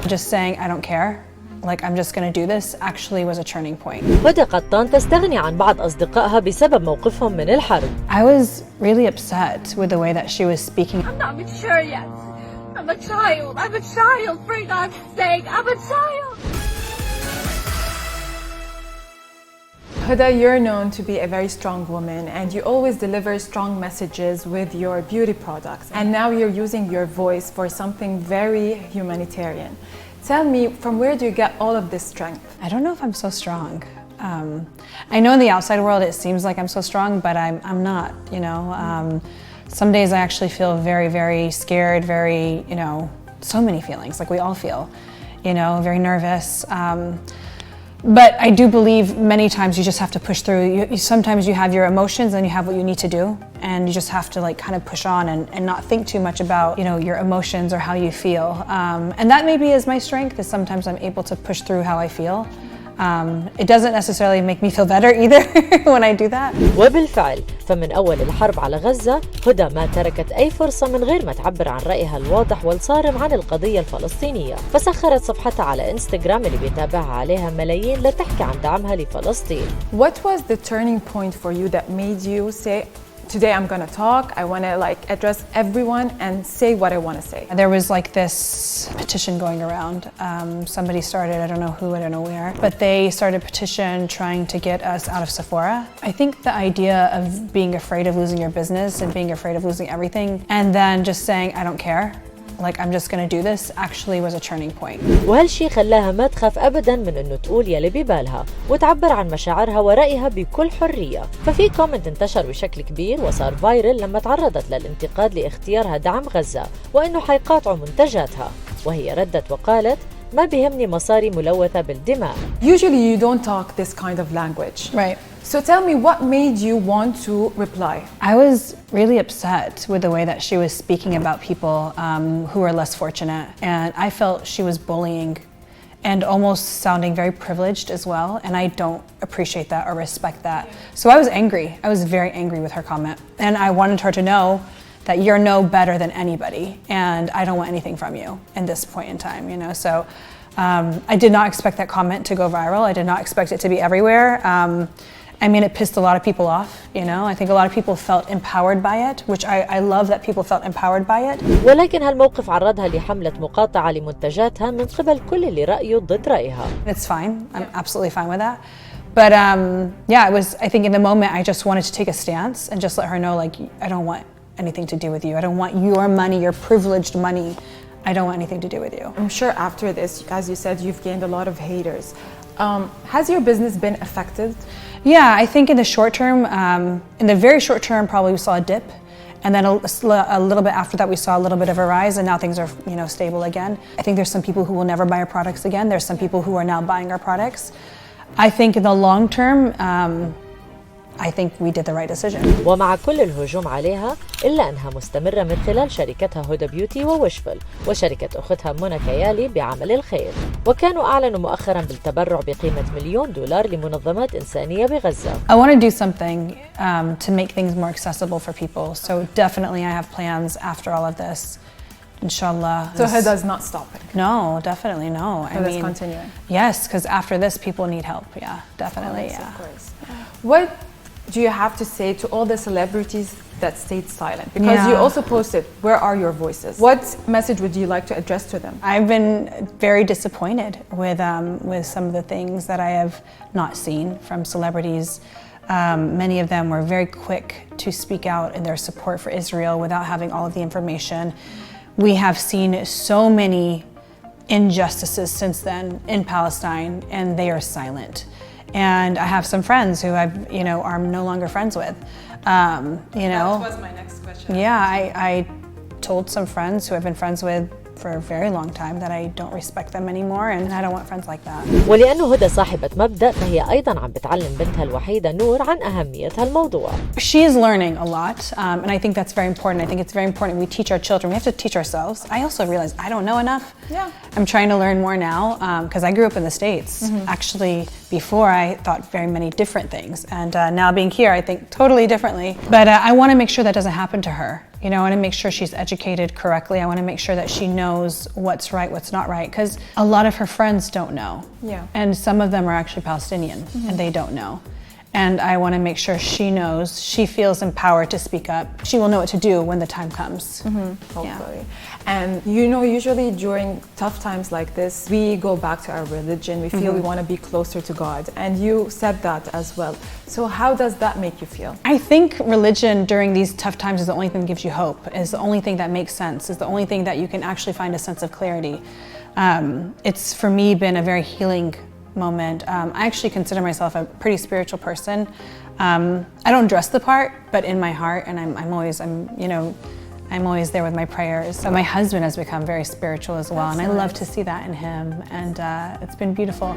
Just saying I don't care, like I'm just gonna do this, actually was a turning point. هدى قطان تستغني عن بعض أصدقائها بسبب موقفهم من الحرب. I was really upset with the way that she was speaking. I'm not mature yet. I'm a child. I'm a child, for God's sake. I'm a child. Huda, you're known to be a very strong woman and you always deliver strong messages with your beauty products. And now you're using your voice for something very humanitarian. Tell me, from where do you get all of this strength? I don't know if I'm so strong. I know in the outside world it seems like I'm so strong, but I'm not, you know. Some days I actually feel very, very scared, very, you know, so many feelings, like we all feel, you know, very nervous. But I do believe many times you just have to push through. Sometimes you have your emotions and you have what you need to do, and you just have to like kind of push on and not think too much about, you know, your emotions or how you feel. And that maybe is my strength, is sometimes I'm able to push through how I feel. It doesn't necessarily make me feel better either when I do that. وبالفعل فمن أول الحرب على غزة هدى ما تركت أي فرصة من غير ما تعبر عن رأيها الواضح والصارم عن القضية الفلسطينية، فسخرت صفحتها على إنستغرام اللي بيتابعها عليها ملايين لتحكي عن دعمها لفلسطين. What was the turning point for you that made you say, today I'm gonna talk, I wanna like address everyone and say what I wanna say? There was like this petition going around. Somebody started, I don't know who, I don't know where, but they started a petition trying to get us out of Sephora. I think the idea of being afraid of losing your business and being afraid of losing everything and then just saying I don't care, like I'm just gonna do this, actually was a turning point. وهالشي خلاها ما تخاف أبداً من إنه تقول يلي ببالها وتعبر عن مشاعرها ورأيها بكل حرية. ففي كومنت انتشر بشكل كبير وصار فايرل لما تعرضت للانتقاد لاختيارها دعم غزة وإنه حيقاطعوا منتجاتها، وهي ردت وقالت ما بيهمني مصاري ملوثة بالدماء. Usually you don't talk this kind of language. Right. So tell me, what made you want to reply? I was really upset with the way that she was speaking about people who are less fortunate, and I felt she was bullying and almost sounding very privileged as well, and I don't appreciate that or respect that. So I was angry. I was very angry with her comment, and I wanted her to know that you're no better than anybody, and I don't want anything from you in this point in time, you know. So I did not expect that comment to go viral. I did not expect it to be everywhere. I mean, it pissed a lot of people off, you know. I think a lot of people felt empowered by it, which I love that people felt empowered by it. ولكن هالموقف عرضها لحملة مقاطعة لمنتجاتها من قبل كل اللي رأيه ضد رأيها. It's fine. I'm absolutely fine with that. But yeah, it was, I think in the moment I just wanted to take a stance and just let her know, like, I don't want anything to do with you. I don't want your money, your privileged money. I don't want anything to do with you. I'm sure after this, as you said, you've gained a lot of haters. Has your business been affected? Yeah, I think in the short term, in the very short term, probably we saw a dip. And then a little bit after that, we saw a little bit of a rise, and now things are, you know, stable again. I think there's some people who will never buy our products again. There's some people who are now buying our products. I think in the long term, I think we did the right decision. ومع كل الهجوم عليها إلا أنها مستمرة من خلال شركتها هدى بيوتي ووشفل وشركة أختها منى بعمل الخير، وكانوا أعلنوا مؤخرا بالتبرع بقيمة $1,000,000 لمنظمات إنسانية بغزة. I want to do something to make things more accessible for people. So definitely I have plans after all of this. Inshallah. So Huda's not stopping? No, definitely no. Huda's continuing? Yes, because after this people need help. Yeah, definitely. Of yeah. course. What do you have to say to all the celebrities that stayed silent? Because you also posted, where are your voices? What message would you like to address to them? I've been very disappointed with some of the things that I have not seen from celebrities. Many of them were very quick to speak out in their support for Israel without having all of the information. We have seen so many injustices since then in Palestine, and they are silent. And I have some friends who I'm no longer friends with. That was my next question. Yeah, I told some friends who I've been friends with for a very long time that I don't respect them anymore, and I don't want friends like that. ولأنه هدى صاحبة مبدأ فهي أيضاً عم بتعلم بنتها الوحيدة نور عن أهمية هالموضوع. She is learning a lot, and I think that's very important. I think it's very important we teach our children. We have to teach ourselves. I also realize I don't know enough. Yeah. I'm trying to learn more now because I grew up in the States. Actually, before I thought very many different things, and now being here, I think totally differently. But I want to make sure that doesn't happen to her. You know, I want to make sure she's educated correctly. I want to make sure that she knows what's right, what's not right, because a lot of her friends don't know. Yeah. And some of them are actually Palestinian, and they don't know. And I want to make sure she knows, she feels empowered to speak up. She will know what to do when the time comes. Hopefully. And you know, usually during tough times like this, we go back to our religion. We feel we want to be closer to God. And you said that as well. So how does that make you feel? I think religion during these tough times is the only thing that gives you hope, is the only thing that makes sense, is the only thing that you can actually find a sense of clarity. It's, for me, been a very healing moment. I actually consider myself a pretty spiritual person. I don't dress the part, but in my heart, and I'm always there with my prayers. So my husband has become very spiritual as well, and I love to see that in him, and it's been beautiful.